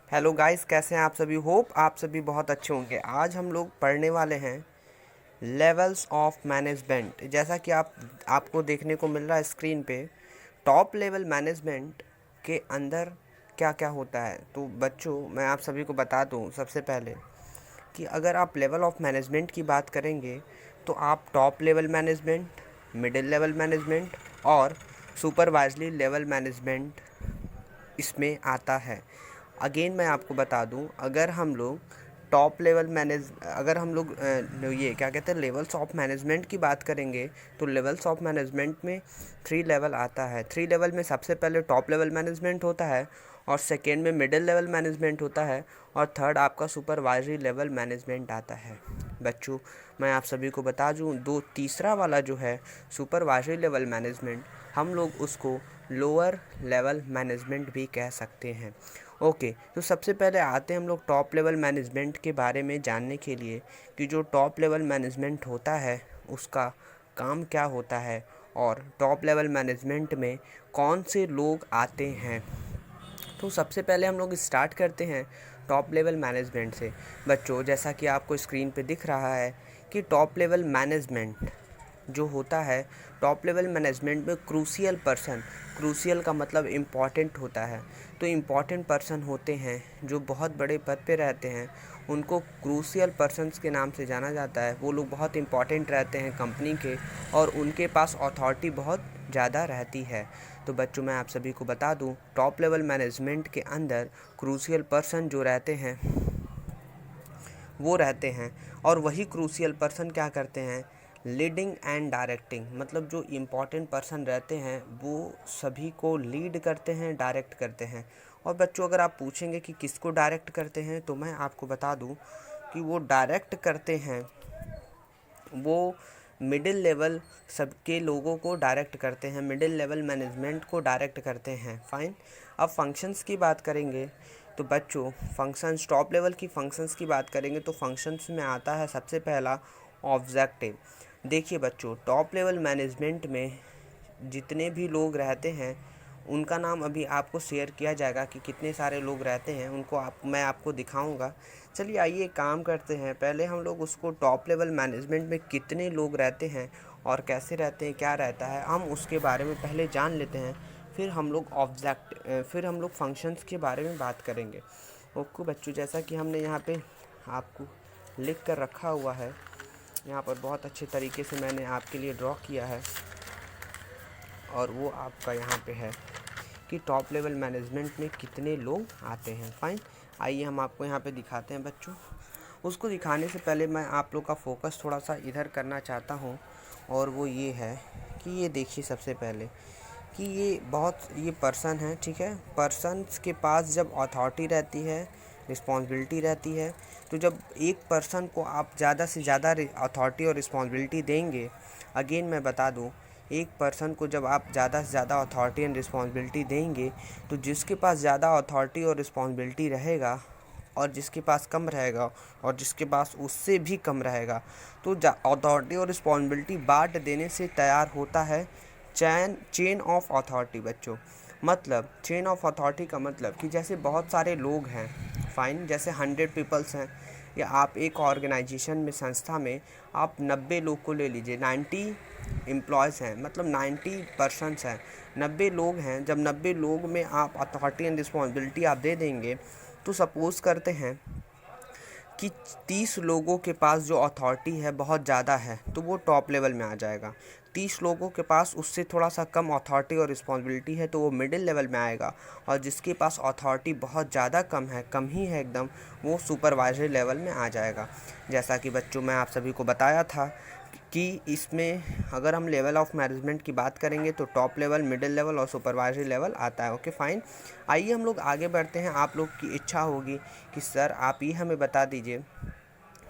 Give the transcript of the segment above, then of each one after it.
Hello guys, कैसे हैं आप सभी। होप आप सभी बहुत अच्छे होंगे। आज हम लोग पढ़ने वाले हैं लेवल्स ऑफ मैनेजमेंट। जैसा कि आपको देखने को मिल रहा है स्क्रीन पे, टॉप लेवल मैनेजमेंट के अंदर क्या क्या होता है। तो बच्चों, मैं आप सभी को बता दूं सबसे पहले कि अगर आप लेवल ऑफ मैनेजमेंट की बात करेंगे तो आप top level management, middle level management और सुपरवाइजरी लेवल मैनेजमेंट इसमें आता है। अगेन मैं आपको बता दूं, अगर हम लोग टॉप लेवल मैनेज अगर हम लोग ये क्या कहते हैं लेवल्स ऑफ मैनेजमेंट की बात करेंगे तो लेवल्स ऑफ मैनेजमेंट में 3 लेवल आता है। 3 लेवल में सबसे पहले टॉप लेवल मैनेजमेंट होता है, और सेकेंड में मिडिल लेवल मैनेजमेंट होता है, और थर्ड आपका सुपरवाइजरी लेवल मैनेजमेंट आता है। बच्चों, मैं आप सभी को बता दूं, तीसरा वाला जो है सुपरवाइजरी लेवल मैनेजमेंट, हम लोग उसको लोअर लेवल मैनेजमेंट भी कह सकते हैं। ओके, तो सबसे पहले आते हैं हम लोग टॉप लेवल मैनेजमेंट के बारे में जानने के लिए कि जो टॉप लेवल मैनेजमेंट होता है उसका काम क्या होता है और टॉप लेवल मैनेजमेंट में कौन से लोग आते हैं। तो सबसे पहले हम लोग स्टार्ट करते हैं टॉप लेवल मैनेजमेंट से। बच्चों, जैसा कि आपको स्क्रीन पे दिख रहा है कि टॉप लेवल मैनेजमेंट जो होता है, टॉप लेवल मैनेजमेंट में क्रूशियल पर्सन, क्रूशियल का मतलब इम्पॉर्टेंट होता है, तो इम्पॉर्टेंट पर्सन होते हैं जो बहुत बड़े पद पे रहते हैं, उनको क्रूशियल पर्सन्स के नाम से जाना जाता है। वो लोग बहुत इम्पॉर्टेंट रहते हैं कंपनी के, और उनके पास अथॉरिटी बहुत ज़्यादा रहती है। तो बच्चों, मैं आप सभी को बता दूं, टॉप लेवल मैनेजमेंट के अंदर क्रूशियल पर्सन जो रहते हैं वो रहते हैं, और वही क्रूशियल पर्सन क्या करते हैं, लीडिंग एंड डायरेक्टिंग, मतलब जो इम्पोर्टेंट पर्सन रहते हैं वो सभी को लीड करते हैं, डायरेक्ट करते हैं। और बच्चों, अगर आप पूछेंगे कि किसको डायरेक्ट करते हैं, तो मैं आपको बता दूं कि वो डायरेक्ट करते हैं, वो मिडिल लेवल सबके लोगों को डायरेक्ट करते हैं, मिडिल लेवल मैनेजमेंट को डायरेक्ट करते हैं। फाइन। अब फंक्शंस की बात करेंगे तो बच्चों, फंक्शंस, टॉप लेवल की फंक्शंस की बात करेंगे तो फंक्शंस में आता है सबसे पहला ऑब्जेक्टिव। देखिए बच्चों, टॉप लेवल मैनेजमेंट में जितने भी लोग रहते हैं उनका नाम अभी आपको शेयर किया जाएगा कि कितने सारे लोग रहते हैं, उनको मैं आपको दिखाऊंगा। चलिए आइए काम करते हैं। पहले हम लोग उसको टॉप लेवल मैनेजमेंट में कितने लोग रहते हैं और कैसे रहते हैं, क्या रहता है, हम उसके बारे में पहले जान लेते हैं। फिर हम लोग फंक्शंस के बारे में बात करेंगे। ओके बच्चों, जैसा कि हमने यहाँ पे आपको लिख कर रखा हुआ है, यहाँ पर बहुत अच्छे तरीके से मैंने आपके लिए ड्रॉ किया है, और वो आपका यहाँ पे है कि टॉप लेवल मैनेजमेंट में कितने लोग आते हैं। फाइन। आइए हम आपको यहाँ पे दिखाते हैं बच्चों। उसको दिखाने से पहले मैं आप लोग का फोकस थोड़ा सा इधर करना चाहता हूँ, और वो ये है कि ये देखिए सबसे पहले कि ये पर्सन है, ठीक है। पर्सन्स के पास जब अथॉरिटी रहती है, रिस्पॉन्सिबिलिटी रहती है, तो जब एक पर्सन को आप ज़्यादा से ज़्यादा अथॉरिटी और रिस्पॉन्सिबिलिटी देंगे, अगेन मैं बता दूं, एक पर्सन को जब आप ज़्यादा से ज़्यादा अथॉरिटी एंड रिस्पॉन्सिबिलिटी देंगे तो जिसके पास ज़्यादा अथॉरिटी और रिस्पॉन्सिबिलिटी रहेगा और जिसके पास कम रहेगा और जिसके पास उससे भी कम रहेगा, तो अथॉरिटी और रिस्पॉन्सिबिलिटी बांट देने से तैयार होता है चेन ऑफ अथॉरिटी। बच्चों, मतलब चेन ऑफ अथॉरिटी का मतलब कि जैसे बहुत सारे लोग हैं, फाइन, जैसे 100 पीपल्स हैं, या आप एक ऑर्गेनाइजेशन में, संस्था में आप 90 लोग को ले लीजिए, 90 एम्प्लॉयज़ हैं, मतलब 90 पर्सनस हैं, 90 लोग हैं। जब 90 लोग में आप अथॉरिटी एंड रिस्पॉन्सिबिलिटी आप दे देंगे, तो सपोज़ करते हैं कि 30 लोगों के पास जो अथॉरिटी है बहुत ज़्यादा है, तो वो टॉप लेवल में आ जाएगा। 30 लोगों के पास उससे थोड़ा सा कम अथॉरिटी और रिस्पॉन्सिबिलिटी है तो वो मिडिल लेवल में आएगा, और जिसके पास अथॉरिटी बहुत ज़्यादा कम है, कम ही है एकदम, वो सुपरवाइजरी लेवल में आ जाएगा। जैसा कि बच्चों मैं आप सभी को बताया था कि इसमें अगर हम लेवल ऑफ मैनेजमेंट की बात करेंगे तो टॉप लेवल, मिडिल लेवल और सुपरवाइजरी लेवल आता है। Okay fine. आइए हम लोग आगे बढ़ते हैं। आप लोग की इच्छा होगी कि सर आप ये हमें बता दीजिए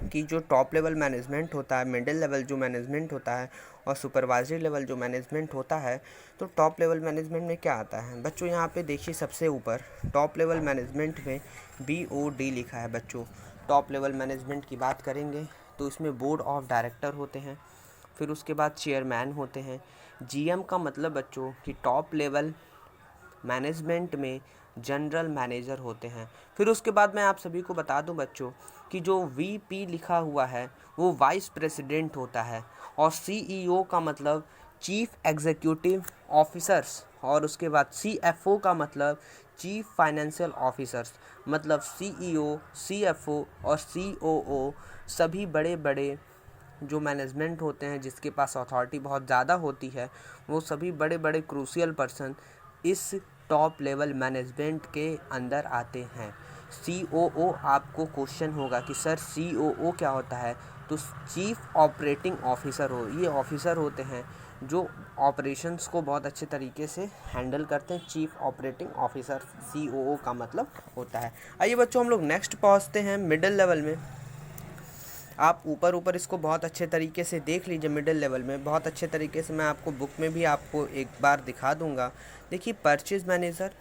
कि जो टॉप लेवल मैनेजमेंट होता है, मिडिल लेवल जो मैनेजमेंट होता है और सुपरवाइजरी लेवल जो मैनेजमेंट होता है, तो टॉप लेवल मैनेजमेंट में क्या आता है। बच्चों, यहाँ पे देखिए सबसे ऊपर टॉप लेवल मैनेजमेंट में BOD लिखा है। बच्चों, टॉप लेवल मैनेजमेंट की बात करेंगे तो इसमें बोर्ड ऑफ डायरेक्टर होते हैं, फिर उसके बाद चेयरमैन होते हैं। GM का मतलब बच्चों कि टॉप लेवल मैनेजमेंट में जनरल मैनेजर होते हैं। फिर उसके बाद मैं आप सभी को बता दूं बच्चों कि जो वीपी लिखा हुआ है वो वाइस प्रेसिडेंट होता है, और सीईओ का मतलब चीफ एग्जीक्यूटिव ऑफिसर्स, और उसके बाद सीएफओ का मतलब चीफ फाइनेंशियल ऑफिसर्स। मतलब सीईओ, सीएफओ और सीओओ सभी बड़े बड़े जो मैनेजमेंट होते हैं जिसके पास अथॉरिटी बहुत ज़्यादा होती है, वो सभी बड़े बड़े क्रूशियल पर्सन इस टॉप लेवल मैनेजमेंट के अंदर आते हैं। सीओओ, आपको क्वेश्चन होगा कि सर सीओओ क्या होता है, तो चीफ ऑपरेटिंग ऑफिसर हो, ये ऑफिसर होते हैं जो ऑपरेशंस को बहुत अच्छे तरीके से हैंडल करते हैं। चीफ ऑपरेटिंग ऑफिसर सीओओ का मतलब होता है। आइए बच्चों हम लोग नेक्स्ट पहुंचते हैं मिडिल लेवल में। आप ऊपर इसको बहुत अच्छे तरीके से देख लीजिए। मिडिल लेवल में बहुत अच्छे तरीके से मैं आपको बुक में भी आपको एक बार दिखा दूंगा। देखिए परचेज मैनेजर,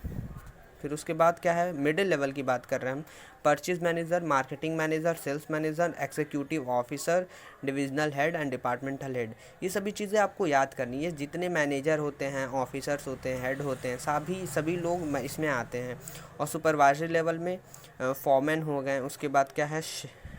फिर उसके बाद क्या है, मिडिल लेवल की बात कर रहे हैं हम। Purchase manager, marketing manager, sales manager, executive officer, divisional head and departmental head, ये सभी चीज़ें आपको याद करनी है। जितने मैनेजर होते हैं, ऑफिसर्स होते हैं, हेड होते हैं, सभी लोग इसमें आते हैं। और सुपरवाइजरी लेवल में फॉरमैन हो गए, उसके बाद क्या है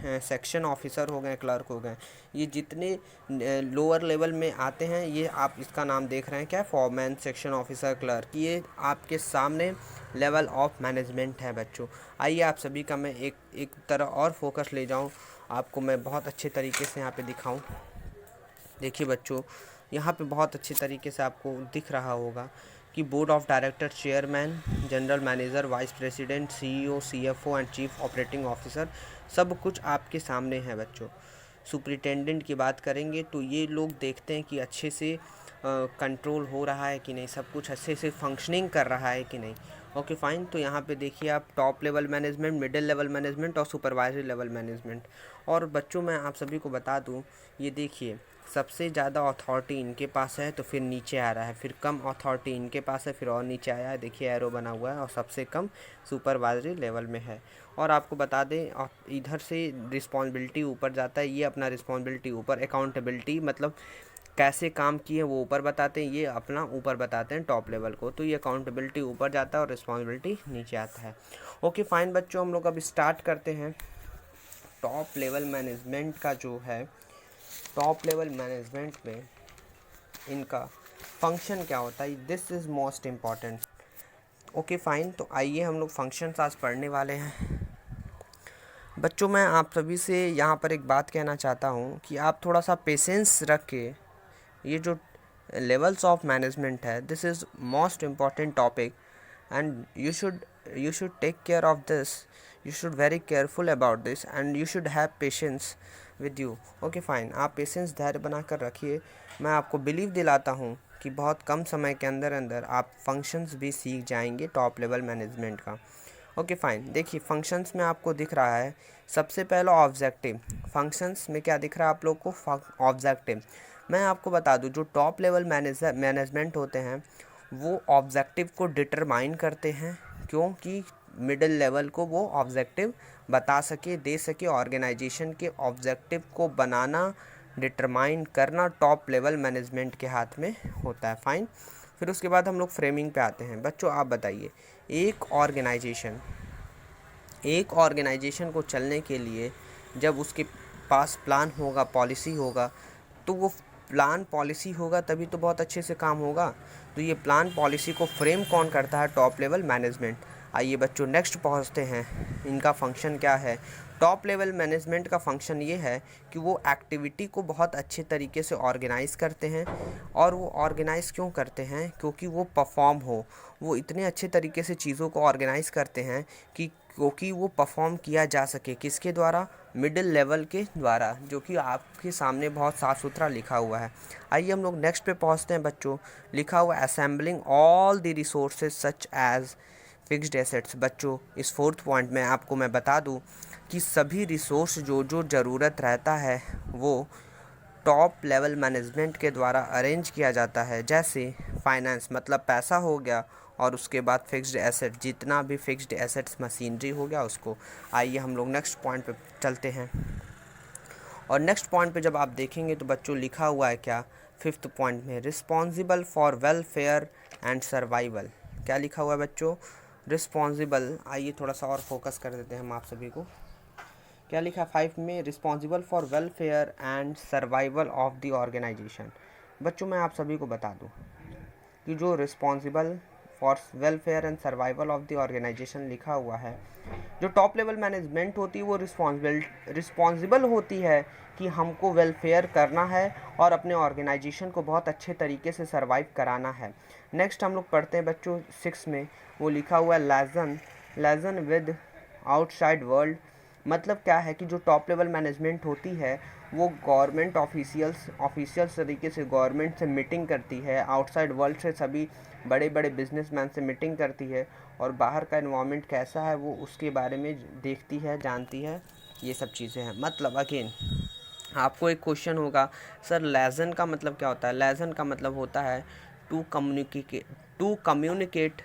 सेक्शन ऑफिसर हो गए, क्लर्क हो गए। ये जितने लोअर लेवल में आते हैं ये आप इसका नाम देख रहे हैं क्या, फॉरमैन, सेक्शन ऑफिसर, क्लर्क, ये आपके सामने लेवल ऑफ मैनेजमेंट है बच्चों। आइए आप सभी का मैं एक तरह और फोकस ले जाऊं, आपको मैं बहुत अच्छे तरीके से यहाँ पे दिखाऊं। देखिए बच्चों, यहाँ पे बहुत अच्छे तरीके से आपको दिख रहा होगा कि board of director, chairman, general manager, vice president, CEO, CFO and chief operating officer, सब कुछ आपके सामने है बच्चों। सुपरिटेंडेंट की बात करेंगे तो ये लोग देखते हैं कि अच्छे से कंट्रोल हो रहा है कि नहीं, सब कुछ अच्छे से फंक्शनिंग कर रहा है कि नहीं। Okay fine. तो यहाँ पे देखिए आप top level management, middle level management और सुपरवाइजरी लेवल मैनेजमेंट। और बच्चों मैं आप सभी को बता दूँ, ये देखिए सबसे ज़्यादा अथॉरिटी इनके पास है, तो फिर नीचे आ रहा है, फिर कम अथॉरिटी इनके पास है, फिर और नीचे आया है, देखिए एरो बना हुआ है, और सबसे कम सुपरवाइजरी लेवल में है। और आपको बता दें इधर से रिस्पॉन्सिबिलिटी ऊपर जाता है, ये अपना रिस्पॉन्सिबिलिटी ऊपर, अकाउंटेबिलिटी मतलब कैसे काम किए वो ऊपर बताते हैं, ये अपना ऊपर बताते हैं टॉप लेवल को। तो ये अकाउंटेबिलिटी ऊपर जाता है और रिस्पॉन्सिबिलिटी नीचे आता है। ओके फाइन बच्चों, हम लोग अब स्टार्ट करते हैं टॉप लेवल मैनेजमेंट का जो है। टॉप लेवल मैनेजमेंट में इनका फंक्शन क्या होता है, this is most important. Okay fine, तो आइए हम लोग फंक्शंस आज पढ़ने वाले हैं। बच्चों मैं आप सभी से यहाँ पर एक बात कहना चाहता हूँ कि आप थोड़ा सा पेशेंस रख के, ये जो लेवल्स ऑफ मैनेजमेंट है, this is most important topic and you should take care of this, you should very careful about this and you should have patience with you. Okay fine, आप patience धैर्य बना कर रखिए। मैं आपको believe दिलाता हूँ कि बहुत कम समय के अंदर अंदर आप फंक्शंस भी सीख जाएंगे टॉप लेवल मैनेजमेंट का। ओके फाइन, देखिए फंक्शंस में आपको दिख रहा है सबसे पहला ऑब्जेक्टिव। फंक्शंस में क्या दिख रहा है आप लोग को, ऑब्जेक्टिव। मैं आपको बता दूं जो टॉप लेवल मैनेजमेंट होते हैं वो ऑब्जेक्टिव को डिटरमाइन करते हैं, क्योंकि मिडिल लेवल को वो ऑब्जेक्टिव बता सके, दे सके। ऑर्गेनाइजेशन के ऑब्जेक्टिव को बनाना, डिटरमाइन करना टॉप लेवल मैनेजमेंट के हाथ में होता है। फाइन, फिर उसके बाद हम लोग फ्रेमिंग पे आते हैं। बच्चों आप बताइए, एक ऑर्गेनाइजेशन को चलने के लिए जब उसके पास प्लान होगा, पॉलिसी होगा, तो वो प्लान पॉलिसी होगा तभी तो बहुत अच्छे से काम होगा। तो ये प्लान पॉलिसी को फ्रेम कौन करता है, टॉप लेवल मैनेजमेंट। आइए बच्चों नेक्स्ट पहुंचते हैं, इनका फंक्शन क्या है। टॉप लेवल मैनेजमेंट का फंक्शन ये है कि वो एक्टिविटी को बहुत अच्छे तरीके से ऑर्गेनाइज़ करते हैं। और वो ऑर्गेनाइज़ क्यों करते हैं, क्योंकि वो परफॉर्म हो। वो इतने अच्छे तरीके से चीज़ों को ऑर्गेनाइज़ करते हैं कि क्योंकि वो परफॉर्म किया जा सके, किसके द्वारा, मिडिल लेवल के द्वारा, जो कि आपके सामने बहुत साफ़ सुथरा लिखा हुआ है। आइए हम लोग नेक्स्ट पे पहुंचते हैं बच्चों। लिखा हुआ assembling all the resources such as fixed assets. बच्चों इस फोर्थ पॉइंट में आपको मैं बता दूं कि सभी रिसोर्स जो ज़रूरत रहता है वो टॉप लेवल मैनेजमेंट के द्वारा अरेंज किया जाता है। जैसे फाइनेंस मतलब पैसा हो गया, और उसके बाद फिक्स्ड एसेट, जितना भी फिक्स्ड एसेट्स मशीनरी हो गया उसको। आइए हम लोग नेक्स्ट पॉइंट पे चलते हैं। और नेक्स्ट पॉइंट पे जब आप देखेंगे तो बच्चों लिखा हुआ है क्या, फिफ्थ पॉइंट में, responsible for welfare and survival. क्या लिखा हुआ है बच्चों, रिस्पॉन्सिबल, आइए थोड़ा सा और फोकस कर देते हैं हम आप सभी को। क्या लिखा है 5 में, responsible for welfare and survival of the organisation. बच्चों मैं आप सभी को बता दूं कि जो responsible for welfare and survival of the organisation लिखा हुआ है, जो टॉप लेवल मैनेजमेंट होती है वो रिस्पॉन्सिबल होती है कि हमको वेलफेयर करना है और अपने ऑर्गेनाइजेशन को बहुत अच्छे तरीके से सर्वाइव कराना है। नेक्स्ट हम लोग पढ़ते हैं बच्चों 6 में, वो लिखा हुआ है लेजन विद आउटसाइड वर्ल्ड। मतलब क्या है कि जो टॉप लेवल मैनेजमेंट होती है वो गवर्नमेंट ऑफिशियल्स तरीके से गवर्नमेंट से मीटिंग करती है, आउटसाइड वर्ल्ड से सभी बड़े बड़े बिजनेसमैन से मीटिंग करती है और बाहर का एनवायरनमेंट कैसा है वो उसके बारे में देखती है, जानती है, ये सब चीज़ें हैं। मतलब अगेन आपको एक क्वेश्चन होगा, सर लेजन का मतलब क्या होता है? लेजन का मतलब होता है to communicate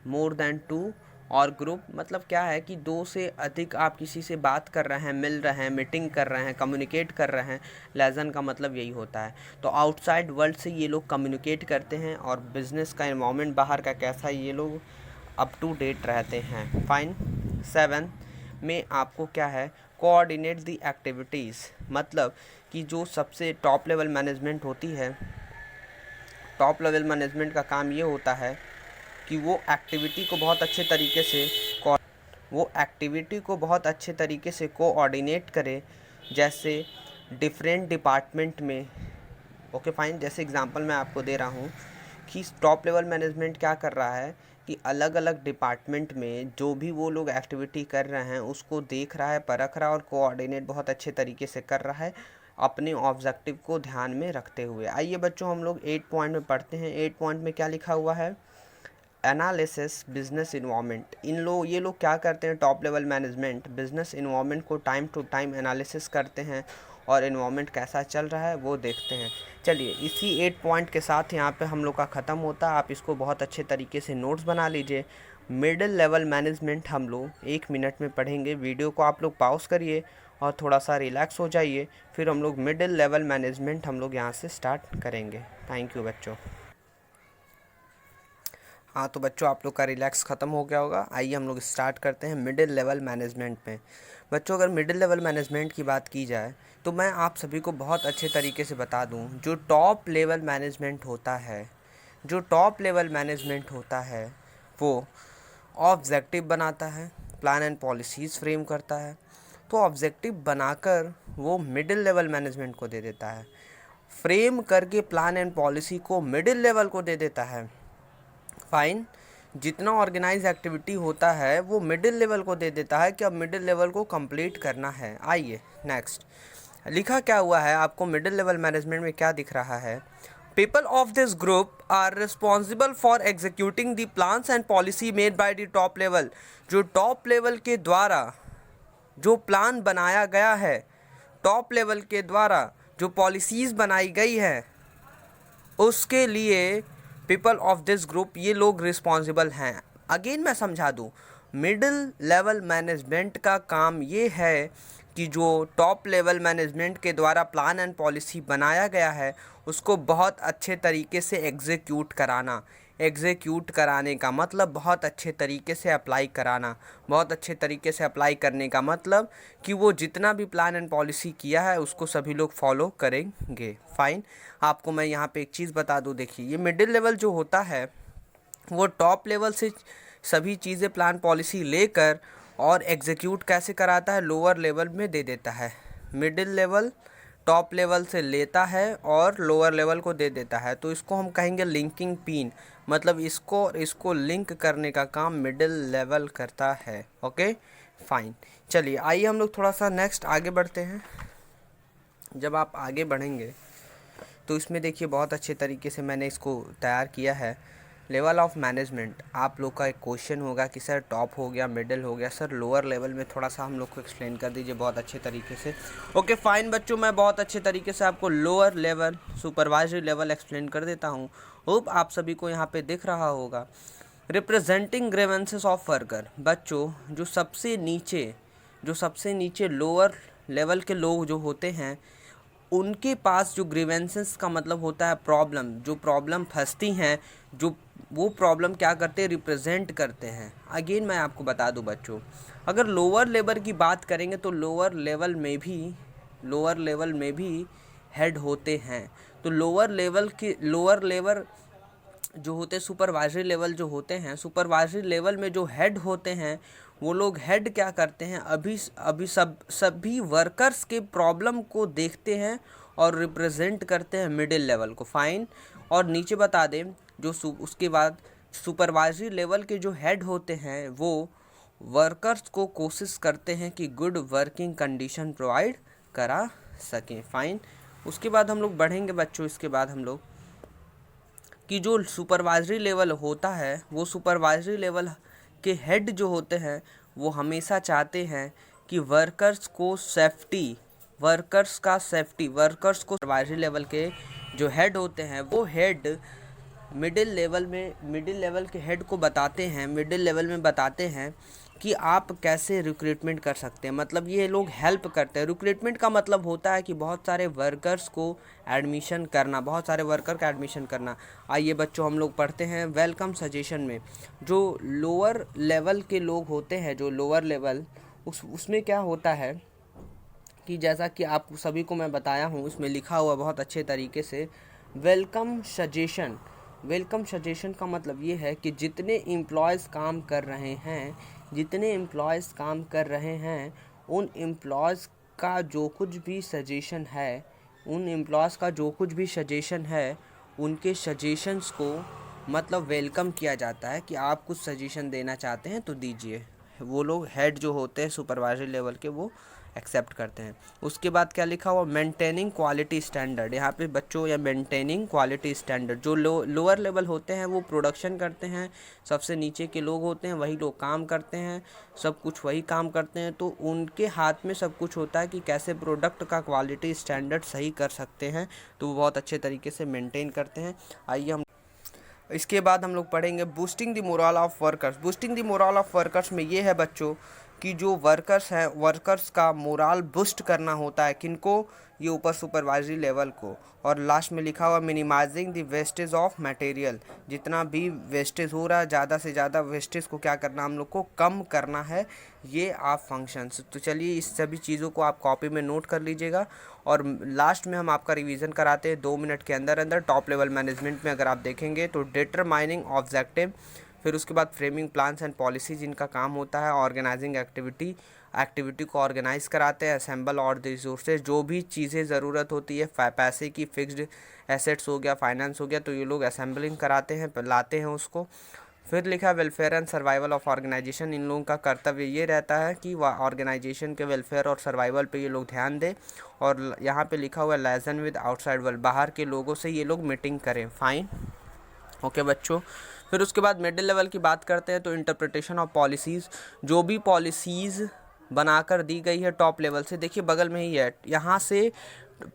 more than two or group. मतलब क्या है कि 2 से अधिक आप किसी से बात कर रहे हैं, मिल रहे हैं, मीटिंग कर रहे हैं, कम्युनिकेट कर रहे हैं, लेजन का मतलब यही होता है। तो आउटसाइड वर्ल्ड से ये लोग कम्युनिकेट करते हैं और बिज़नेस का एनवायरनमेंट बाहर का कैसा है ये लोग अप टू डेट रहते हैं। फाइन। 7 में आपको क्या है, कोऑर्डिनेट द एक्टिविटीज़। मतलब कि जो सबसे टॉप लेवल मैनेजमेंट होती है, टॉप लेवल मैनेजमेंट का काम ये होता है कि वो एक्टिविटी को बहुत अच्छे तरीके से कोऑर्डिनेट करे, जैसे डिफरेंट डिपार्टमेंट में। Okay fine. जैसे एग्जांपल मैं आपको दे रहा हूँ कि टॉप लेवल मैनेजमेंट क्या कर रहा है कि अलग अलग डिपार्टमेंट में जो भी वो लोग एक्टिविटी कर रहे हैं उसको देख रहा है, परख रहा है और कोऑर्डिनेट बहुत अच्छे तरीके से कर रहा है अपने ऑब्जेक्टिव को ध्यान में रखते हुए। आइए बच्चों हम लोग 8 पॉइंट में पढ़ते हैं। 8 पॉइंट में क्या लिखा हुआ है, एनालिसिस बिजनेस इन्वायरमेंट। ये लोग क्या करते हैं, top level management business environment को टाइम टू टाइम एनालिसिस करते हैं और इन्वायरमेंट कैसा चल रहा है वो देखते हैं। चलिए इसी 8 पॉइंट के साथ यहाँ पे हम लोग का ख़त्म होता है। आप इसको बहुत अच्छे तरीके से नोट्स बना लीजिए। मिडिल लेवल मैनेजमेंट हम लोग 1 मिनट में पढ़ेंगे। वीडियो को आप लोग पॉज करिए और थोड़ा सा रिलैक्स हो जाइए, फिर हम लोग मिडिल लेवल मैनेजमेंट हम लोग यहाँ से स्टार्ट करेंगे। थैंक यू बच्चों। हाँ तो बच्चों आप लोग का रिलैक्स ख़त्म हो गया होगा। आइए हम लोग स्टार्ट करते हैं मिडिल लेवल मैनेजमेंट में। बच्चों अगर मिडिल लेवल मैनेजमेंट की बात की जाए तो मैं आप सभी को बहुत अच्छे तरीके से बता दूं, जो टॉप लेवल मैनेजमेंट होता है वो ऑब्जेक्टिव बनाता है, प्लान एंड पॉलिसीज़ फ्रेम करता है। तो ऑब्जेक्टिव बनाकर वो मिडिल लेवल मैनेजमेंट को दे देता है, फ्रेम करके प्लान एंड पॉलिसी को मिडिल लेवल को दे देता है। फाइन। जितना ऑर्गेनाइज एक्टिविटी होता है वो मिडिल लेवल को दे देता है कि अब मिडिल लेवल को कंप्लीट करना है। आइए नेक्स्ट लिखा क्या हुआ है आपको मिडिल लेवल मैनेजमेंट में क्या दिख रहा है, people of this group are responsible for executing the plans and policy made by the top level. जो टॉप लेवल के द्वारा जो प्लान बनाया गया है, टॉप लेवल के द्वारा जो पॉलिसीज़ बनाई गई है उसके लिए पीपल ऑफ दिस ग्रुप ये लोग रिस्पॉन्सिबल हैं। अगेन मैं समझा दूँ, मिडिल लेवल मैनेजमेंट का काम ये है कि जो टॉप लेवल मैनेजमेंट के द्वारा प्लान एंड पॉलिसी बनाया गया है उसको बहुत अच्छे तरीके से एग्जीक्यूट कराने का मतलब बहुत अच्छे तरीके से अप्लाई कराना। बहुत अच्छे तरीके से अप्लाई करने का मतलब कि वो जितना भी प्लान एंड पॉलिसी किया है उसको सभी लोग फॉलो करेंगे। फाइन। आपको मैं यहाँ पे एक चीज़ बता दूँ, देखिए ये मिडिल लेवल जो होता है वो टॉप लेवल से सभी चीज़ें प्लान पॉलिसी लेकर और एग्जीक्यूट कैसे कराता है, लोअर लेवल में दे देता है। मिडिल लेवल टॉप लेवल से लेता है और लोअर लेवल को दे देता है, तो इसको हम कहेंगे लिंकिंग पिन। मतलब इसको लिंक करने का काम मिडिल लेवल करता है। Okay fine. चलिए आइए हम लोग थोड़ा सा नेक्स्ट आगे बढ़ते हैं। जब आप आगे बढ़ेंगे तो इसमें देखिए बहुत अच्छे तरीके से मैंने इसको तैयार किया है। लेवल ऑफ मैनेजमेंट, आप लोग का एक क्वेश्चन होगा कि सर टॉप हो गया, मिडिल हो गया, सर लोअर लेवल में थोड़ा सा हम लोग को एक्सप्लेन कर दीजिए बहुत अच्छे तरीके से। ओके फाइन बच्चों, मैं बहुत अच्छे तरीके से आपको lower level supervisory level explain कर देता हूँ। होप आप सभी को यहाँ पे दिख रहा होगा। Representing grievances of worker. बच्चों जो सबसे नीचे लोअर लेवल के लोग जो होते हैं उनके पास जो ग्रीवेंसेस का मतलब होता है प्रॉब्लम, जो प्रॉब्लम फंसती हैं, जो वो प्रॉब्लम क्या करते हैं, रिप्रेजेंट करते हैं। अगेन मैं आपको बता दूं बच्चों, अगर लोअर लेवल की बात करेंगे तो लोअर लेवल में भी हेड होते हैं। तो लोअर लेवल जो होते हैं, सुपरवाइजरी लेवल जो होते हैं, सुपरवाइजरी लेवल में जो हेड होते हैं वो लोग हेड क्या करते हैं, अभी सभी वर्कर्स के प्रॉब्लम को देखते हैं और रिप्रेजेंट करते हैं मिडिल लेवल को। फाइन। और नीचे बता दें जो उसके बाद सुपरवाइजरी लेवल के जो हेड होते हैं वो वर्कर्स को कोशिश करते हैं कि गुड वर्किंग कंडीशन प्रोवाइड करा सकें। फाइन। उसके बाद हम लोग बढ़ेंगे बच्चों, इसके बाद हम लोग कि जो सुपरवाइजरी लेवल होता है वो सुपरवाइजरी लेवल के हेड जो होते हैं वो हमेशा चाहते हैं कि वर्कर्स को सुपरवाइजरी लेवल के जो हेड होते हैं वो हेड मिडिल लेवल के हेड को बताते हैं, मिडिल लेवल में बताते हैं कि आप कैसे रिक्रूटमेंट कर सकते हैं। मतलब ये लोग हेल्प करते हैं। रिक्रूटमेंट का मतलब होता है कि बहुत सारे वर्कर का एडमिशन करना। आइए बच्चों हम लोग पढ़ते हैं वेलकम सजेशन में। जो लोअर लेवल के लोग होते हैं, जो लोअर लेवल उसमें क्या होता है कि जैसा कि आप सभी को मैं बताया हूँ, उसमें लिखा हुआ बहुत अच्छे तरीके से वेलकम सजेशन का मतलब ये है कि जितने एम्प्लॉयज़ काम कर रहे हैं उन एम्प्लॉयज़ का जो कुछ भी सजेशन है उनके सजेशंस को मतलब वेलकम किया जाता है कि आप कुछ सजेशन देना चाहते हैं तो दीजिए। वो लोग हेड जो होते हैं सुपरवाइजरी लेवल के वो एक्सेप्ट करते हैं। उसके बाद क्या लिखा हुआ, मेंटेनिंग क्वालिटी स्टैंडर्ड। यहाँ पे बच्चों या मेंटेनिंग क्वालिटी स्टैंडर्ड, जो लोअर लेवल होते हैं वो प्रोडक्शन करते हैं, सबसे नीचे के लोग होते हैं वही लोग काम करते हैं, सब कुछ वही काम करते हैं। तो उनके हाथ में सब कुछ होता है कि कैसे प्रोडक्ट का क्वालिटी स्टैंडर्ड सही कर सकते हैं, तो वो बहुत अच्छे तरीके से मेंटेन करते हैं। आइए हम इसके बाद हम लोग पढ़ेंगे boosting the moral of workers. Boosting the moral of workers में ये है बच्चों कि जो वर्कर्स हैं, वर्कर्स का मोरल बूस्ट करना होता है। किनको, ये ऊपर सुपरवाइजरी लेवल को। और लास्ट में लिखा हुआ minimising the wastage of material. जितना भी वेस्टेज हो रहा है, ज़्यादा से ज़्यादा वेस्टेज को क्या करना, हम लोग को कम करना है। ये आप फंक्शंस। तो चलिए इस सभी चीज़ों को आप कॉपी में नोट कर लीजिएगा और लास्ट में हम आपका रिवीजन कराते हैं 2 मिनट के अंदर अंदर। टॉप लेवल मैनेजमेंट में अगर आप देखेंगे तो डिटरमाइनिंग ऑब्जेक्टिव, फिर उसके बाद फ्रेमिंग प्लान्स एंड पॉलिसीज, इनका काम होता है। ऑर्गेनाइजिंग एक्टिविटी को ऑर्गेनाइज कराते हैं। असेंबल और रिसोर्सेज, जो भी चीज़ें ज़रूरत होती है, पैसे की फिक्स्ड एसेट्स हो गया, फाइनेंस हो गया, तो ये लोग असेंबलिंग कराते हैं, लाते हैं उसको। फिर लिखा welfare and survival of organization. इन लोगों का कर्तव्य ये रहता है कि वह ऑर्गेनाइजेशन के वेलफेयर और सर्वाइवल पे ये लोग ध्यान दें। और यहाँ पे लिखा हुआ है लाइजन विद आउटसाइड वर्ल्ड, बाहर के लोगों से ये लोग मीटिंग करें। फाइन, ओके बच्चों। फिर उसके बाद मिडिल लेवल की बात करते हैं तो इंटरप्रिटेशन ऑफ पॉलिसीज़। जो भी पॉलिसीज़ बनाकर दी गई है टॉप लेवल से, देखिए बगल में ही है, यहाँ से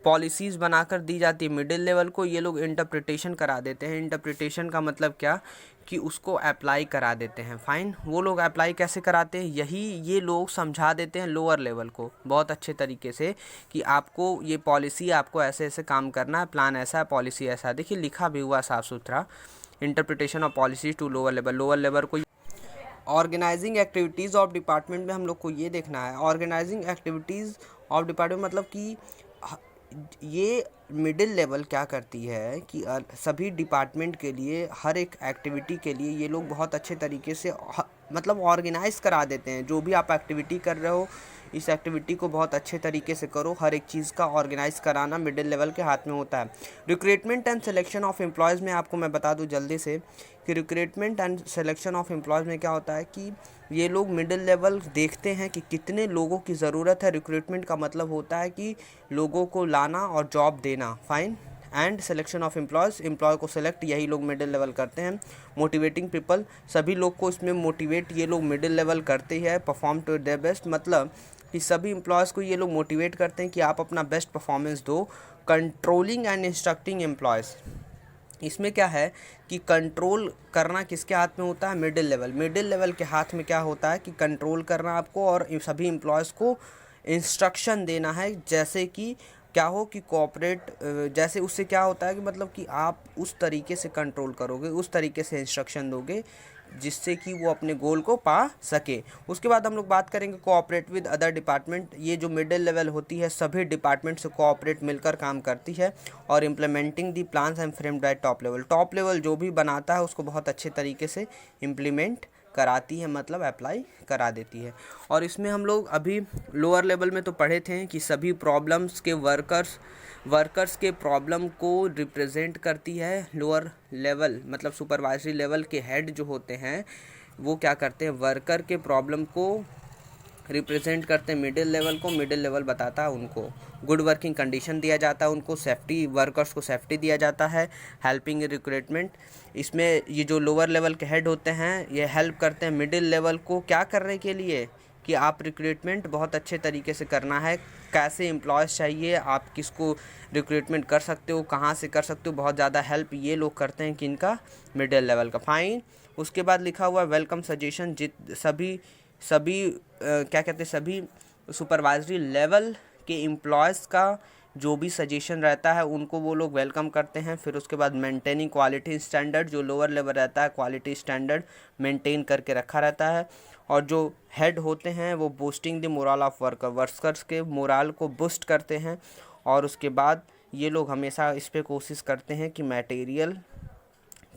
पॉलिसीज़ बनाकर दी जाती है मिडिल लेवल को, ये लोग इंटरप्रिटेशन करा देते हैं। इंटरप्रिटेशन का मतलब क्या कि उसको अप्लाई करा देते हैं। फाइन। वो लोग अप्लाई कैसे कराते हैं, यही ये लोग समझा देते हैं लोअर लेवल को बहुत अच्छे तरीके से कि आपको ये पॉलिसी, आपको ऐसे ऐसे काम करना है, प्लान ऐसा है, पॉलिसी ऐसा है। देखिए लिखा भी हुआ साफ सुथरा, interpretation of policy to lower level को। ऑर्गेनाइजिंग एक्टिविटीज़ ऑफ डिपार्टमेंट में हम लोग को ये देखना है, ऑर्गेनाइजिंग एक्टिविटीज़ ऑफ डिपार्टमेंट मतलब कि ये मिडिल लेवल क्या करती है कि सभी डिपार्टमेंट के लिए, हर एक एक्टिविटी के लिए ये लोग बहुत अच्छे तरीके से मतलब ऑर्गेनाइज़ करा देते हैं। जो भी आप एक्टिविटी कर रहे हो, इस एक्टिविटी को बहुत अच्छे तरीके से करो। हर एक चीज़ का ऑर्गेनाइज़ कराना मिडिल लेवल के हाथ में होता है। Recruitment and selection of employees में आपको मैं बता दूं जल्दी से कि recruitment and selection of employees में क्या होता है कि ये लोग मिडिल लेवल देखते हैं कि कितने लोगों की ज़रूरत है। रिक्रूटमेंट का मतलब होता है कि लोगों को लाना और जॉब देना। Fine. And selection of employ को सिलेक्ट यही लोग मिडिल लेवल करते हैं। मोटिवेटिंग पीपल, सभी लोग को इसमें मोटिवेट ये लोग मिडिल लेवल करते हैं। परफॉर्म टू देयर बेस्ट, मतलब कि सभी एम्प्लॉयज़ को ये लोग मोटिवेट करते हैं कि आप अपना बेस्ट परफॉर्मेंस दो। कंट्रोलिंग एंड इंस्ट्रक्टिंग एम्प्लॉयज़, इसमें क्या है कि कंट्रोल करना किसके हाथ में होता है, मिडिल लेवल के हाथ में क्या होता है कि कंट्रोल करना आपको और सभी एम्प्लॉयज़ को इंस्ट्रक्शन देना है। जैसे कि क्या हो कि कोऑपरेट, जैसे उससे क्या होता है कि मतलब कि आप उस तरीके से कंट्रोल करोगे, उस तरीके से इंस्ट्रक्शन दोगे जिससे कि वो अपने गोल को पा सके। उसके बाद हम लोग बात करेंगे कोऑपरेट विद अदर डिपार्टमेंट। ये जो मिडिल लेवल होती है सभी डिपार्टमेंट से कोऑपरेट मिलकर काम करती है और implementing the plans and framed bye top level. Top level जो भी बनाता है उसको बहुत अच्छे तरीके से इम्प्लीमेंट कराती है, मतलब अप्लाई करा देती है। और इसमें हम लोग अभी लोअर लेवल में तो पढ़े थे कि सभी प्रॉब्लम्स के वर्कर्स के प्रॉब्लम को रिप्रेजेंट करती है लोअर लेवल, मतलब सुपरवाइजरी लेवल के हेड जो होते हैं वो क्या करते हैं, वर्कर के प्रॉब्लम को रिप्रेजेंट करते हैं मिडिल लेवल को। मिडिल लेवल बताता है उनको गुड वर्किंग कंडीशन दिया जाता है, उनको सेफ्टी, वर्कर्स को सेफ्टी दिया जाता है, हेल्पिंग रिक्रूटमेंट। इसमें ये जो लोअर लेवल के हेड होते हैं ये हेल्प करते हैं मिडिल लेवल को क्या करने के लिए, कि आप रिक्रूटमेंट बहुत अच्छे तरीके से करना है, कैसे एम्प्लॉयज़ चाहिए, आप किसको रिक्रूटमेंट कर सकते हो, कहाँ से कर सकते हो, बहुत ज़्यादा हेल्प ये लोग करते हैं कि इनका मिडिल लेवल का। फाइन। उसके बाद लिखा हुआ वेलकम सजेशन। सभी क्या कहते हैं, सभी सुपरवाइजरी लेवल के एम्प्लॉयज़ का जो भी सजेशन रहता है उनको वो लोग वेलकम करते हैं। फिर उसके बाद मेंटेनिंग क्वालिटी स्टैंडर्ड, जो लोअर लेवल रहता है क्वालिटी स्टैंडर्ड मेंटेन करके रखा रहता है। और जो हेड होते हैं वो boosting the moral of workers के मोरल को बूस्ट करते हैं। और उसके बाद ये लोग हमेशा इस पे कोशिश करते हैं कि मटेरियल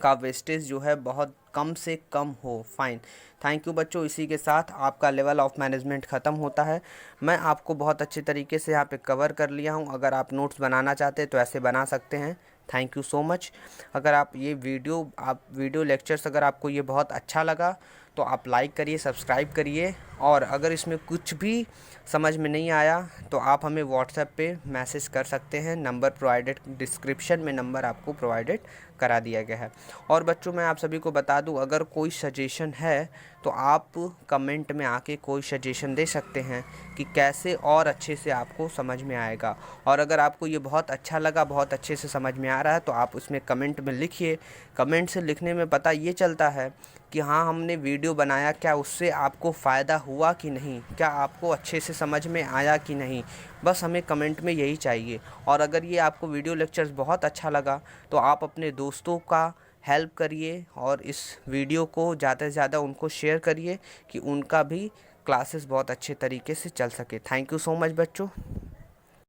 का वेस्टेज जो है बहुत कम से कम हो। फाइन। थैंक यू बच्चों। इसी के साथ आपका लेवल ऑफ मैनेजमेंट ख़त्म होता है। मैं आपको बहुत अच्छे तरीके से यहाँ पे कवर कर लिया हूँ। अगर आप नोट्स बनाना चाहते हैं तो ऐसे बना सकते हैं। Thank you so much. अगर आप ये वीडियो लेक्चर्स अगर आपको ये बहुत अच्छा लगा तो आप लाइक करिए, सब्सक्राइब करिए। और अगर इसमें कुछ भी समझ में नहीं आया तो आप हमें व्हाट्सएप पे मैसेज कर सकते हैं। नंबर प्रोवाइडेड, डिस्क्रिप्शन में नंबर आपको प्रोवाइडेड करा दिया गया है। और बच्चों मैं आप सभी को बता दूं, अगर कोई सजेशन है तो आप कमेंट में आके कोई सजेशन दे सकते हैं कि कैसे और अच्छे से आपको समझ में आएगा। और अगर आपको ये बहुत अच्छा लगा, बहुत अच्छे से समझ में आ रहा है तो आप उसमें कमेंट में लिखिए। कमेंट से लिखने में पता ये चलता है कि हाँ हमने वीडियो बनाया, क्या उससे आपको फ़ायदा हुआ कि नहीं, क्या आपको अच्छे से समझ में आया कि नहीं। बस हमें कमेंट में यही चाहिए। और अगर ये आपको वीडियो लेक्चर्स बहुत अच्छा लगा तो आप अपने दोस्तों का हेल्प करिए और इस वीडियो को ज़्यादा से ज़्यादा उनको शेयर करिए कि उनका भी क्लासेस बहुत अच्छे तरीके से चल सके। थैंक यू सो मच बच्चों।